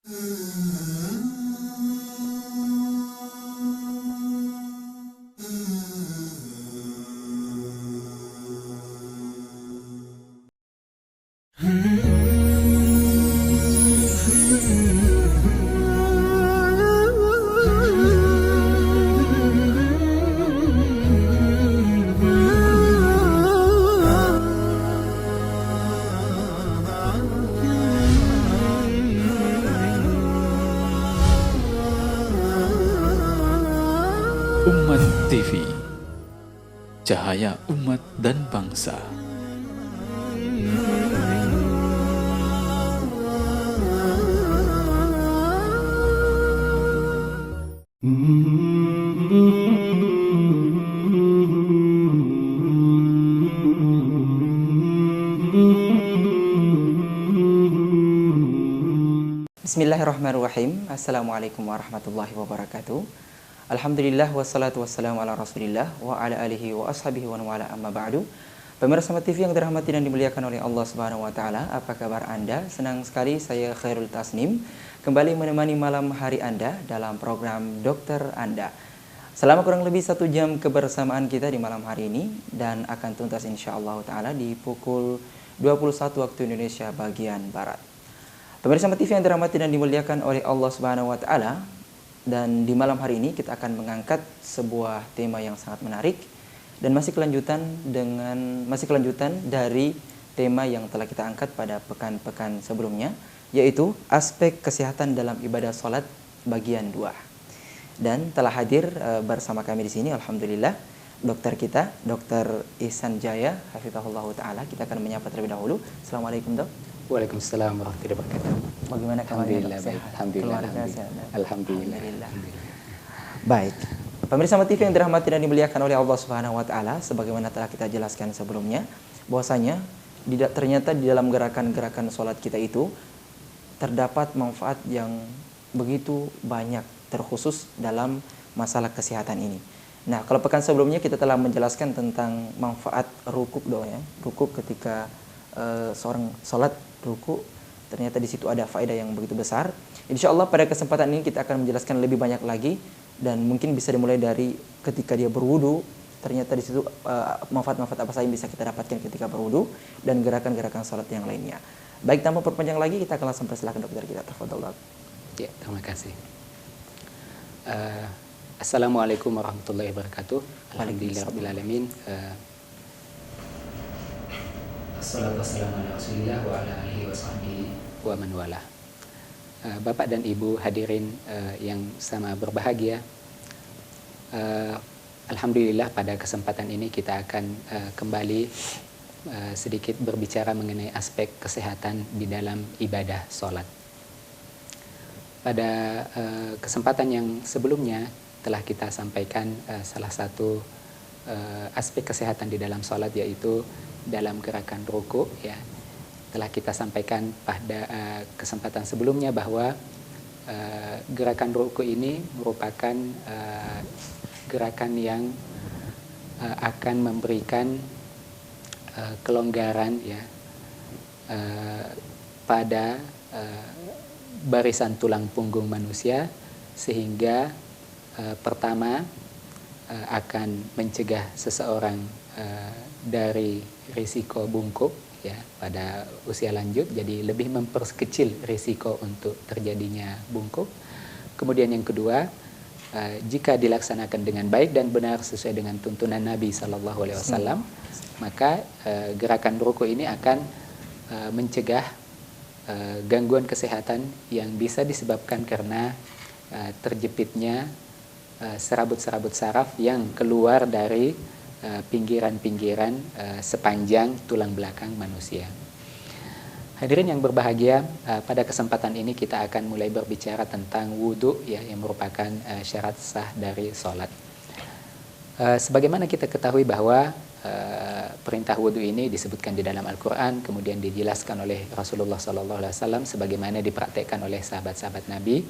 Umat TV, cahaya umat dan bangsa. Bismillahirrahmanirrahim. Assalamualaikum warahmatullahi wabarakatuh. Alhamdulillah wassalatu wassalamu ala rasulillah wa ala alihi wa ashabihi wa wala amma ba'du. Pemirsa TV yang dirahmati dan dimuliakan oleh Allah Subhanahu wa taala, apa kabar Anda? Senang sekali saya Khairul Tasnim kembali menemani malam hari Anda dalam program Dokter Anda. Selama kurang lebih 1 jam kebersamaan kita di malam hari ini dan akan tuntas insyaallah taala di pukul 21 waktu Indonesia bagian barat. Pemirsa TV yang dirahmati dan dimuliakan oleh Allah Subhanahu wa taala, dan di malam hari ini kita akan mengangkat sebuah tema yang sangat menarik dan masih kelanjutan dari tema yang telah kita angkat pada pekan-pekan sebelumnya, yaitu aspek kesehatan dalam ibadah salat bagian 2. Dan telah hadir bersama kami di sini alhamdulillah dokter kita, Dr. Ihsan Jaya hafizahullah taala. Kita akan menyapa terlebih dahulu. Assalamualaikum, Dok. Waalaikumsalam warahmatullahi wabarakatuh. Bagaimana kabarnya? Alhamdulillah. Alhamdulillah. Baik. Pemirsa TV yang dirahmati dan dimuliakan oleh Allah Subhanahu wa taala, sebagaimana telah kita jelaskan sebelumnya, bahwasanya ternyata di dalam gerakan-gerakan salat kita itu terdapat manfaat yang begitu banyak, terkhusus dalam masalah kesehatan ini. Nah, kalau pekan sebelumnya kita telah menjelaskan tentang manfaat rukuk doa ya. Rukuk ketika seorang salat ruku, ternyata di situ ada faedah yang begitu besar. Insya Allah pada kesempatan ini kita akan menjelaskan lebih banyak lagi, dan mungkin bisa dimulai dari ketika dia berwudu. Ternyata di situ manfaat-manfaat apa saja yang bisa kita dapatkan ketika berwudu dan gerakan-gerakan salat yang lainnya. Baik, tanpa perpanjang lagi kita akan langsung persilakan dokter kita. Tafadhol. Ya, terima kasih. Assalamualaikum warahmatullahi wabarakatuh. Alhamdulillahirabbil alamin. Assalatu wassalamu ala rasulillah wa ala alihi wa sahbihi wa man wala. Bapak dan Ibu hadirin yang sama berbahagia, alhamdulillah pada kesempatan ini kita akan kembali sedikit berbicara mengenai aspek kesehatan di dalam ibadah sholat. Pada kesempatan yang sebelumnya telah kita sampaikan salah satu aspek kesehatan di dalam sholat, yaitu dalam gerakan ruku ya. Telah kita sampaikan pada kesempatan sebelumnya bahwa gerakan ruku ini merupakan gerakan yang akan memberikan kelonggaran ya pada barisan tulang punggung manusia, sehingga pertama akan mencegah seseorang dari risiko bungkuk ya pada usia lanjut, jadi lebih memperkecil risiko untuk terjadinya bungkuk. Kemudian yang kedua, jika dilaksanakan dengan baik dan benar sesuai dengan tuntunan Nabi Sallallahu Alaihi Wasallam, maka gerakan ruku ini akan mencegah gangguan kesehatan yang bisa disebabkan karena terjepitnya serabut-serabut saraf yang keluar dari pinggiran-pinggiran sepanjang tulang belakang manusia. Hadirin yang berbahagia, pada kesempatan ini kita akan mulai berbicara tentang wudhu ya, yang merupakan syarat sah dari sholat. Sebagaimana kita ketahui bahwa perintah wudhu ini disebutkan di dalam Al-Quran, kemudian dijelaskan oleh Rasulullah SAW sebagaimana dipraktekkan oleh sahabat-sahabat Nabi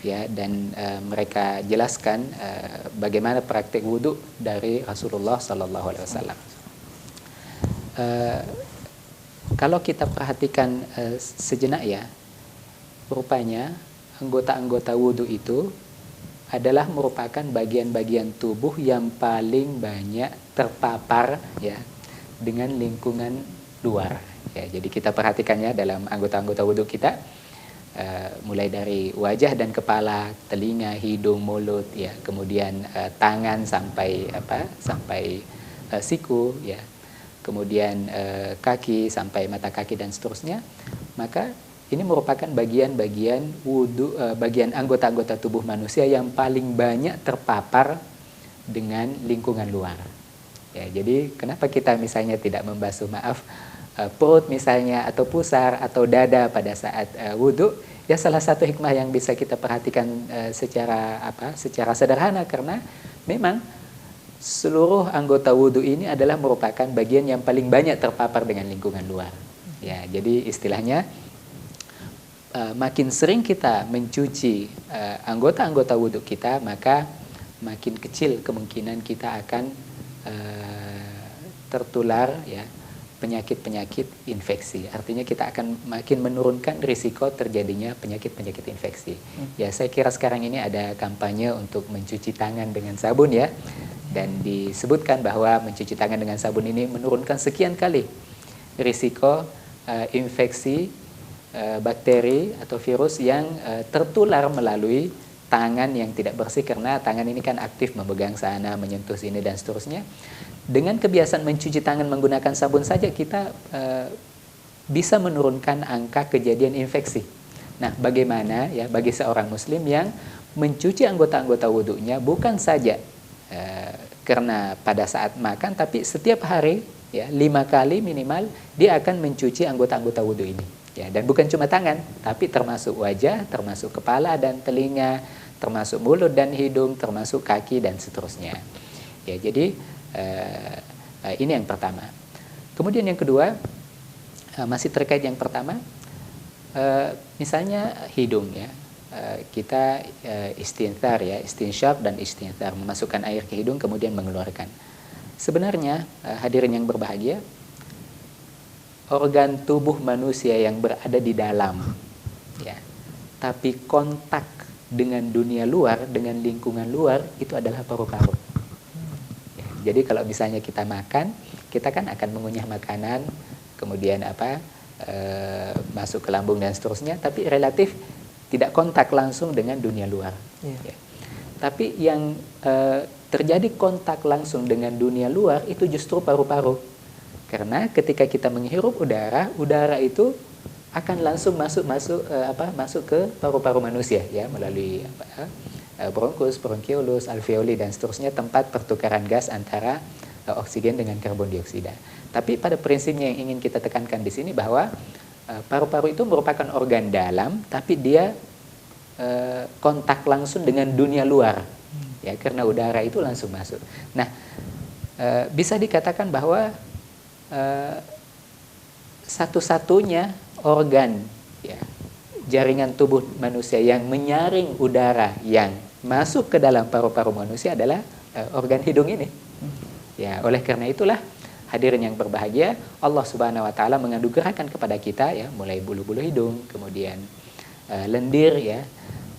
ya, dan mereka jelaskan bagaimana praktek wudhu dari Rasulullah SAW. Kalau kita perhatikan sejenak ya, rupanya anggota-anggota wudhu itu adalah merupakan bagian-bagian tubuh yang paling banyak terpapar ya dengan lingkungan luar. Ya, jadi kita perhatikannya dalam anggota-anggota wudhu kita, mulai dari wajah dan kepala, telinga, hidung, mulut, ya, kemudian tangan sampai siku, ya, kemudian kaki sampai mata kaki dan seterusnya. Maka ini merupakan bagian-bagian wudhu, bagian anggota-anggota tubuh manusia yang paling banyak terpapar dengan lingkungan luar. Ya, jadi kenapa kita misalnya tidak membasuh perut misalnya atau pusar atau dada pada saat wudhu? Ya, salah satu hikmah yang bisa kita perhatikan secara sederhana, karena memang seluruh anggota wudhu ini adalah merupakan bagian yang paling banyak terpapar dengan lingkungan luar. Ya, jadi istilahnya makin sering kita mencuci anggota-anggota wudhu kita, maka makin kecil kemungkinan kita akan tertular ya penyakit-penyakit infeksi. Artinya kita akan makin menurunkan risiko terjadinya penyakit-penyakit infeksi. Ya, saya kira sekarang ini ada kampanye untuk mencuci tangan dengan sabun ya. Dan disebutkan bahwa mencuci tangan dengan sabun ini menurunkan sekian kali risiko infeksi bakteri atau virus yang tertular melalui tangan yang tidak bersih, karena tangan ini kan aktif memegang sana, menyentuh sini dan seterusnya. Dengan kebiasaan mencuci tangan menggunakan sabun saja kita bisa menurunkan angka kejadian infeksi. Nah, bagaimana ya bagi seorang muslim yang mencuci anggota-anggota wudhunya bukan saja karena pada saat makan, tapi setiap hari ya 5 kali minimal dia akan mencuci anggota-anggota wudhu ini. Ya, dan bukan cuma tangan, tapi termasuk wajah, termasuk kepala dan telinga, termasuk mulut dan hidung, termasuk kaki dan seterusnya. Ya, jadi ini yang pertama. Kemudian yang kedua, masih terkait yang pertama, misalnya hidung ya, kita istinthar ya, istinsyaq dan istinthar, memasukkan air ke hidung kemudian mengeluarkan. Sebenarnya hadirin yang berbahagia, organ tubuh manusia yang berada di dalam ya, tapi kontak dengan dunia luar, dengan lingkungan luar, itu adalah paru-paru. Jadi kalau misalnya kita makan, kita kan akan mengunyah makanan, kemudian masuk ke lambung dan seterusnya, tapi relatif tidak kontak langsung dengan dunia luar. Ya. Tapi yang terjadi kontak langsung dengan dunia luar itu justru paru-paru. Karena ketika kita menghirup udara itu akan langsung masuk ke paru-paru manusia ya, melalui bronkus, bronkiolus, alveoli dan seterusnya, tempat pertukaran gas antara oksigen dengan karbon dioksida. Tapi pada prinsipnya yang ingin kita tekankan di sini bahwa paru-paru itu merupakan organ dalam, tapi dia kontak langsung dengan dunia luar, ya, karena udara itu langsung masuk. Nah, bisa dikatakan bahwa satu-satunya organ, ya, jaringan tubuh manusia yang menyaring udara yang masuk ke dalam paru-paru manusia adalah organ hidung ini. Ya, oleh karena itulah hadirin yang berbahagia, Allah Subhanahu wa taala menganugerahkan kepada kita ya, mulai bulu-bulu hidung, kemudian lendir ya,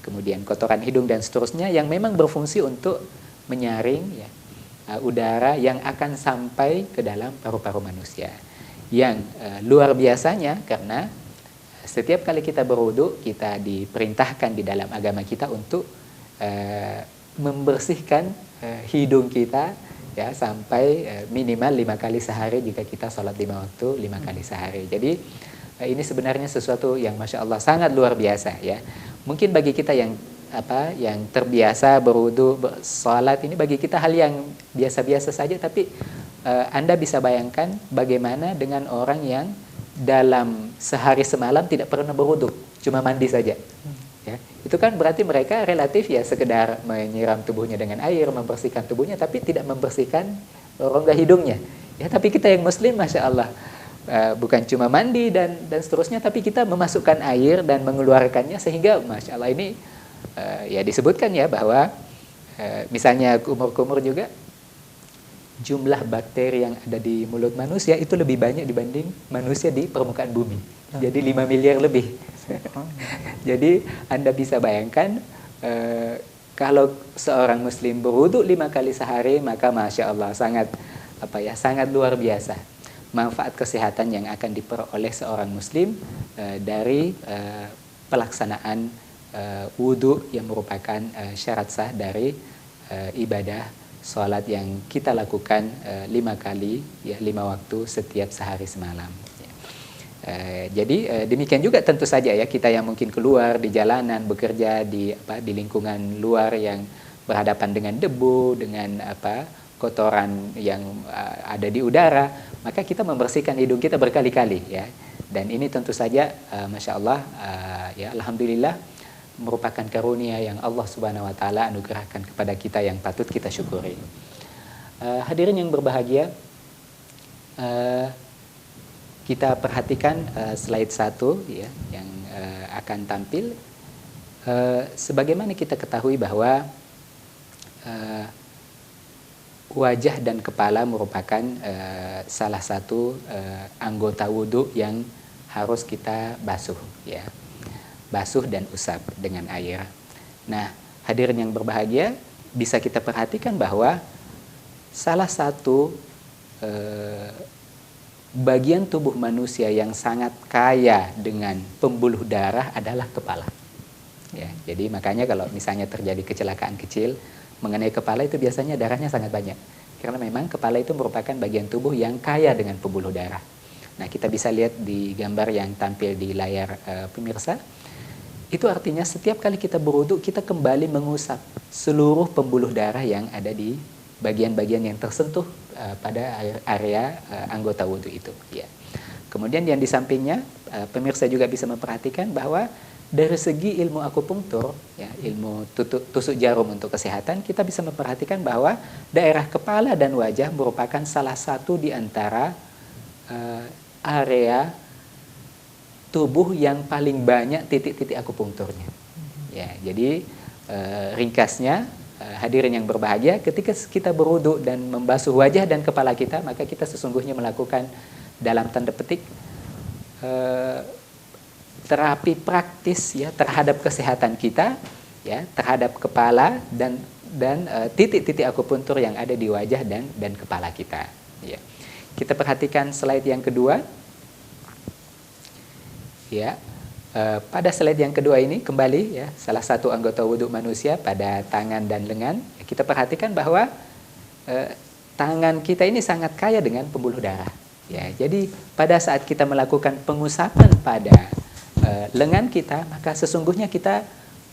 kemudian kotoran hidung dan seterusnya, yang memang berfungsi untuk menyaring ya udara yang akan sampai ke dalam paru-paru manusia. Yang luar biasanya, karena setiap kali kita berwudu, kita diperintahkan di dalam agama kita untuk membersihkan hidung kita ya, sampai minimal 5 kali sehari jika kita sholat 5 waktu 5 kali sehari. Jadi ini sebenarnya sesuatu yang Masya Allah sangat luar biasa ya. Mungkin bagi kita yang terbiasa berwudu, sholat, ini bagi kita hal yang biasa-biasa saja, tapi Anda bisa bayangkan bagaimana dengan orang yang dalam sehari semalam tidak pernah berwudu, cuma mandi saja. Ya, itu kan berarti mereka relatif ya sekedar menyiram tubuhnya dengan air, membersihkan tubuhnya, tapi tidak membersihkan rongga hidungnya. Ya, tapi kita yang muslim, Masya Allah, bukan cuma mandi dan seterusnya, tapi kita memasukkan air dan mengeluarkannya, sehingga Masya Allah ini ya disebutkan ya bahwa misalnya kumur-kumur juga, jumlah bakteri yang ada di mulut manusia itu lebih banyak dibanding manusia di permukaan bumi. Jadi 5 miliar lebih. Jadi Anda bisa bayangkan kalau seorang Muslim berwudu 5 kali sehari, maka masya Allah sangat sangat luar biasa manfaat kesehatan yang akan diperoleh seorang Muslim dari pelaksanaan wudu yang merupakan syarat sah dari ibadah sholat yang kita lakukan 5 kali, 5 waktu setiap sehari semalam. Jadi demikian juga tentu saja ya, kita yang mungkin keluar di jalanan, bekerja di lingkungan luar yang berhadapan dengan debu, dengan kotoran yang ada di udara, maka kita membersihkan hidung kita berkali-kali ya. Dan ini tentu saja masya Allah ya, alhamdulillah merupakan karunia yang Allah Subhanahu wa taala anugerahkan kepada kita yang patut kita syukuri. Hadirin yang berbahagia, kita perhatikan slide 1 ya, yang akan tampil. Sebagaimana kita ketahui bahwa wajah dan kepala merupakan salah satu anggota wudhu yang harus kita basuh ya, basuh dan usap dengan air. Nah, hadirin yang berbahagia, bisa kita perhatikan bahwa salah satu bagian tubuh manusia yang sangat kaya dengan pembuluh darah adalah kepala. Ya, jadi makanya kalau misalnya terjadi kecelakaan kecil mengenai kepala, itu biasanya darahnya sangat banyak. Karena memang kepala itu merupakan bagian tubuh yang kaya dengan pembuluh darah. Nah, kita bisa lihat di gambar yang tampil di layar pemirsa. Itu artinya setiap kali kita berwudu, kita kembali mengusap seluruh pembuluh darah yang ada di bagian-bagian yang tersentuh pada area anggota wudhu itu ya. Kemudian yang di sampingnya, pemirsa juga bisa memperhatikan bahwa dari segi ilmu akupunktur ya, ilmu tusuk jarum untuk kesehatan, kita bisa memperhatikan bahwa daerah kepala dan wajah merupakan salah satu di antara area tubuh yang paling banyak titik-titik akupunkturnya ya. Jadi ringkasnya, hadirin yang berbahagia, ketika kita berwudu dan membasuh wajah dan kepala kita, maka kita sesungguhnya melakukan dalam tanda petik terapi praktis ya terhadap kesehatan kita ya, terhadap kepala dan titik-titik akupuntur yang ada di wajah dan kepala kita ya. Kita perhatikan slide yang kedua ya. Pada slide yang kedua ini kembali ya, salah satu anggota wudhu manusia pada tangan dan lengan. Kita perhatikan bahwa tangan kita ini sangat kaya dengan pembuluh darah ya. Jadi pada saat kita melakukan pengusapan pada lengan kita, maka sesungguhnya kita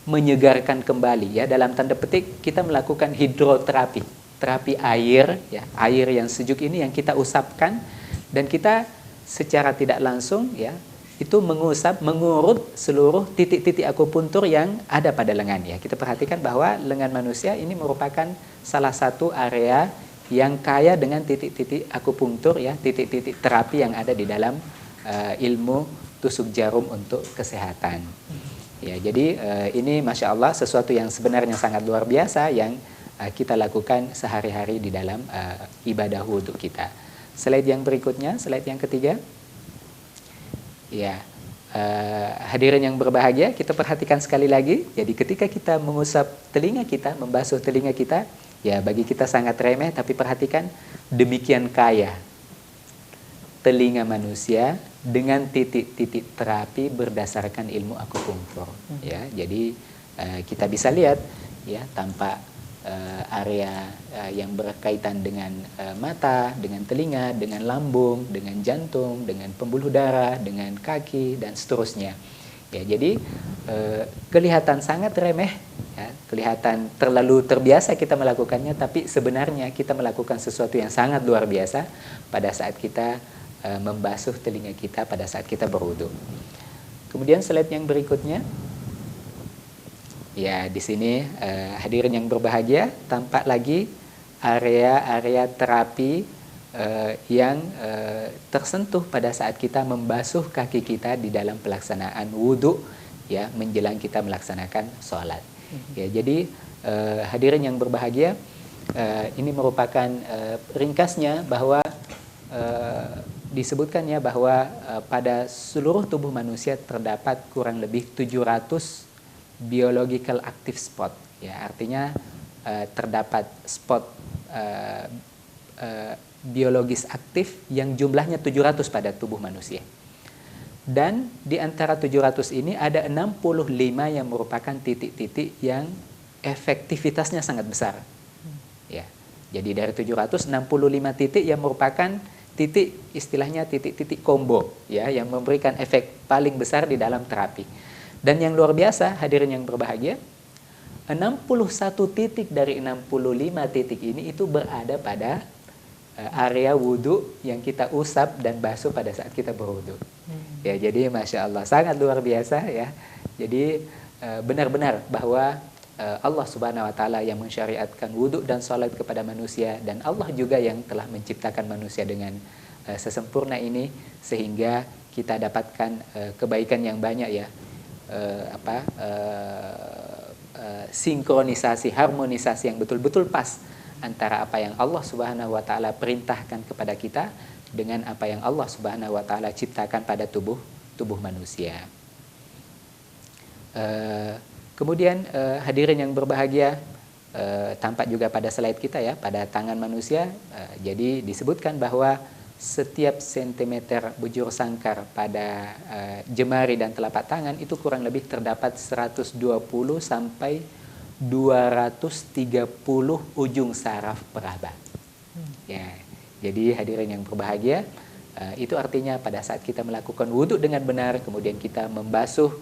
menyegarkan kembali ya, dalam tanda petik kita melakukan hidroterapi, terapi air ya, air yang sejuk ini yang kita usapkan, dan kita secara tidak langsung ya itu mengurut seluruh titik-titik akupuntur yang ada pada lengan ya. Kita perhatikan bahwa lengan manusia ini merupakan salah satu area yang kaya dengan titik-titik akupuntur ya, titik-titik terapi yang ada di dalam ilmu tusuk jarum untuk kesehatan. Ya, jadi ini masya Allah sesuatu yang sebenarnya sangat luar biasa yang kita lakukan sehari-hari di dalam ibadah wudhu kita. Slide yang berikutnya, slide yang ketiga. Ya, hadirin yang berbahagia, kita perhatikan sekali lagi. Jadi ketika kita mengusap telinga kita, membasuh telinga kita, ya bagi kita sangat remeh, tapi perhatikan demikian kaya telinga manusia dengan titik-titik terapi berdasarkan ilmu akupunktur ya. Jadi kita bisa lihat ya, tampak area yang berkaitan dengan mata, dengan telinga, dengan lambung, dengan jantung, dengan pembuluh darah, dengan kaki dan seterusnya ya. Jadi kelihatan sangat remeh ya, kelihatan terlalu terbiasa kita melakukannya, tapi sebenarnya kita melakukan sesuatu yang sangat luar biasa pada saat kita membasuh telinga kita pada saat kita berwudu. Kemudian slide yang berikutnya. Ya, di sini hadirin yang berbahagia, tampak lagi area-area terapi yang tersentuh pada saat kita membasuh kaki kita di dalam pelaksanaan wudu ya, menjelang kita melaksanakan sholat. Ya, jadi hadirin yang berbahagia, ini merupakan ringkasnya bahwa disebutkan ya bahwa pada seluruh tubuh manusia terdapat kurang lebih 700 biological active spot. Ya, artinya terdapat spot biologis aktif yang jumlahnya 700 pada tubuh manusia. Dan di antara 700 ini ada 65 yang merupakan titik-titik yang efektivitasnya sangat besar. Ya. Jadi dari 700, 65 titik yang merupakan titik, istilahnya titik-titik combo, ya, yang memberikan efek paling besar di dalam terapi. Dan yang luar biasa, hadirin yang berbahagia, 61 titik dari 65 titik ini itu berada pada area wudhu yang kita usap dan basuh pada saat kita berwudhu. Ya, jadi Masya Allah, sangat luar biasa ya. Jadi benar-benar bahwa Allah Subhanahu wa Ta'ala yang mensyariatkan wudhu dan sholat kepada manusia, dan Allah juga yang telah menciptakan manusia dengan sesempurna ini, sehingga kita dapatkan kebaikan yang banyak ya, sinkronisasi, harmonisasi yang betul-betul pas antara apa yang Allah Subhanahu wa Ta'ala perintahkan kepada kita dengan apa yang Allah Subhanahu wa Ta'ala ciptakan pada tubuh manusia. Kemudian hadirin yang berbahagia, tampak juga pada slide kita ya, pada tangan manusia. Jadi disebutkan bahwa setiap sentimeter bujur sangkar pada jemari dan telapak tangan itu kurang lebih terdapat 120 sampai 230 ujung saraf peraba. Ya, jadi hadirin yang berbahagia, itu artinya pada saat kita melakukan wudhu dengan benar, kemudian kita membasuh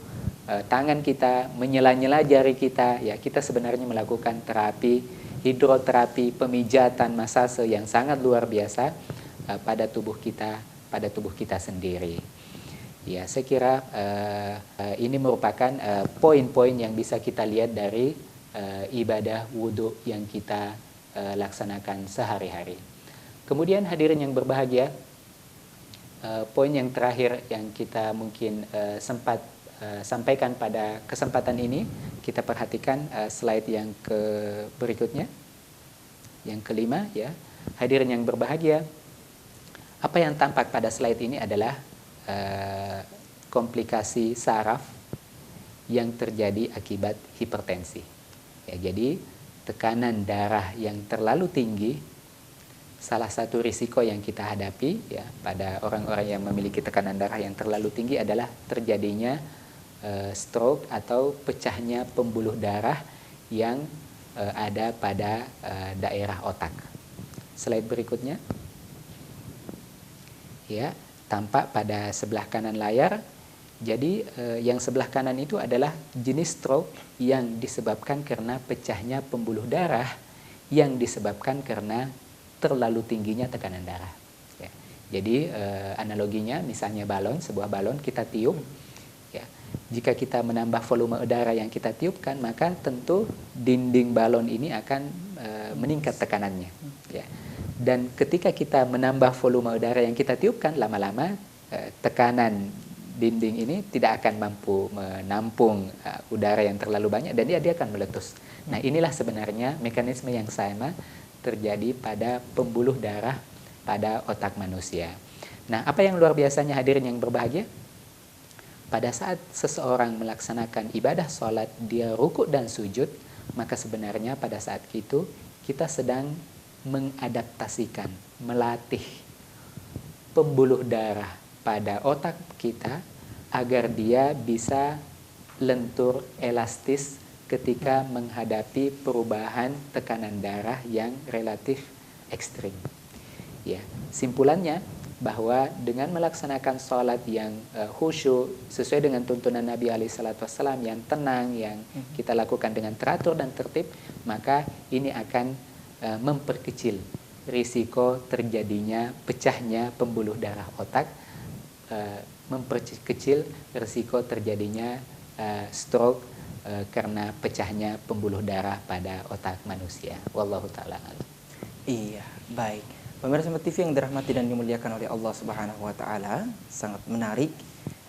tangan kita, menyela-nyela jari kita, ya, kita sebenarnya melakukan terapi, hidroterapi, pemijatan, masase yang sangat luar biasa pada tubuh kita sendiri. Ya, saya kira ini merupakan poin-poin yang bisa kita lihat dari ibadah wudhu yang kita laksanakan sehari-hari. Kemudian hadirin yang berbahagia, poin yang terakhir yang kita mungkin sempat sampaikan pada kesempatan ini, kita perhatikan slide yang berikutnya, yang kelima ya. Hadirin yang berbahagia, apa yang tampak pada slide ini adalah komplikasi saraf yang terjadi akibat hipertensi. Ya, jadi tekanan darah yang terlalu tinggi, salah satu risiko yang kita hadapi ya pada orang-orang yang memiliki tekanan darah yang terlalu tinggi adalah terjadinya stroke atau pecahnya pembuluh darah yang ada pada daerah otak. Slide berikutnya. Ya, tampak pada sebelah kanan layar. Jadi yang sebelah kanan itu adalah jenis stroke yang disebabkan karena pecahnya pembuluh darah yang disebabkan karena terlalu tingginya tekanan darah. Ya. Jadi analoginya misalnya balon, sebuah balon kita tiup. Ya. Jika kita menambah volume udara yang kita tiupkan, maka tentu dinding balon ini akan meningkat tekanannya. Ya. Dan ketika kita menambah volume udara yang kita tiupkan, lama-lama tekanan dinding ini tidak akan mampu menampung udara yang terlalu banyak dan dia akan meletus. Nah, inilah sebenarnya mekanisme yang sama terjadi pada pembuluh darah pada otak manusia. Nah, apa yang luar biasanya hadirin yang berbahagia? Pada saat seseorang melaksanakan ibadah sholat, dia rukuk dan sujud, maka sebenarnya pada saat itu kita sedang mengadaptasikan, melatih pembuluh darah pada otak kita agar dia bisa lentur, elastis ketika menghadapi perubahan tekanan darah yang relatif ekstrim. Ya, simpulannya bahwa dengan melaksanakan sholat yang khusyuk sesuai dengan tuntunan Nabi SAW yang tenang, yang kita lakukan dengan teratur dan tertib, maka ini akan memperkecil risiko terjadinya pecahnya pembuluh darah otak, memperkecil risiko terjadinya stroke karena pecahnya pembuluh darah pada otak manusia. Wallahu ta'ala alam. Iya, baik. Pemirsa TV yang dirahmati dan dimuliakan oleh Allah Subhanahu wa Ta'ala, sangat menarik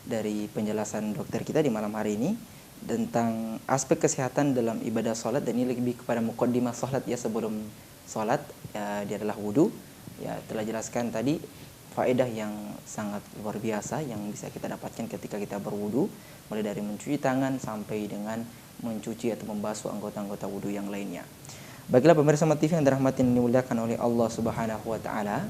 dari penjelasan dokter kita di malam hari ini tentang aspek kesehatan dalam ibadah sholat, dan ini lebih kepada muqaddimah sholat ya, sebelum sholat ya, dia adalah wudhu ya, telah jelaskan tadi faedah yang sangat luar biasa yang bisa kita dapatkan ketika kita berwudu, mulai dari mencuci tangan sampai dengan mencuci atau membasuh anggota-anggota wudu yang lainnya. Baiklah pemirsa Mat TV yang dirahmati dan dimuliakan oleh Allah Subhanahu wa taala,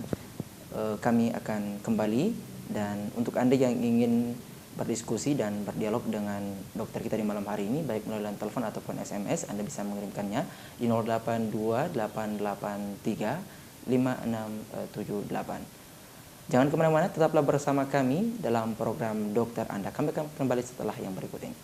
kami akan kembali, dan untuk Anda yang ingin berdiskusi dan berdialog dengan dokter kita di malam hari ini, baik melalui telepon ataupun SMS, Anda bisa mengirimkannya di 0828835678. Jangan kemana-mana, tetaplah bersama kami dalam program Dokter Anda. Kami akan kembali setelah yang berikut ini.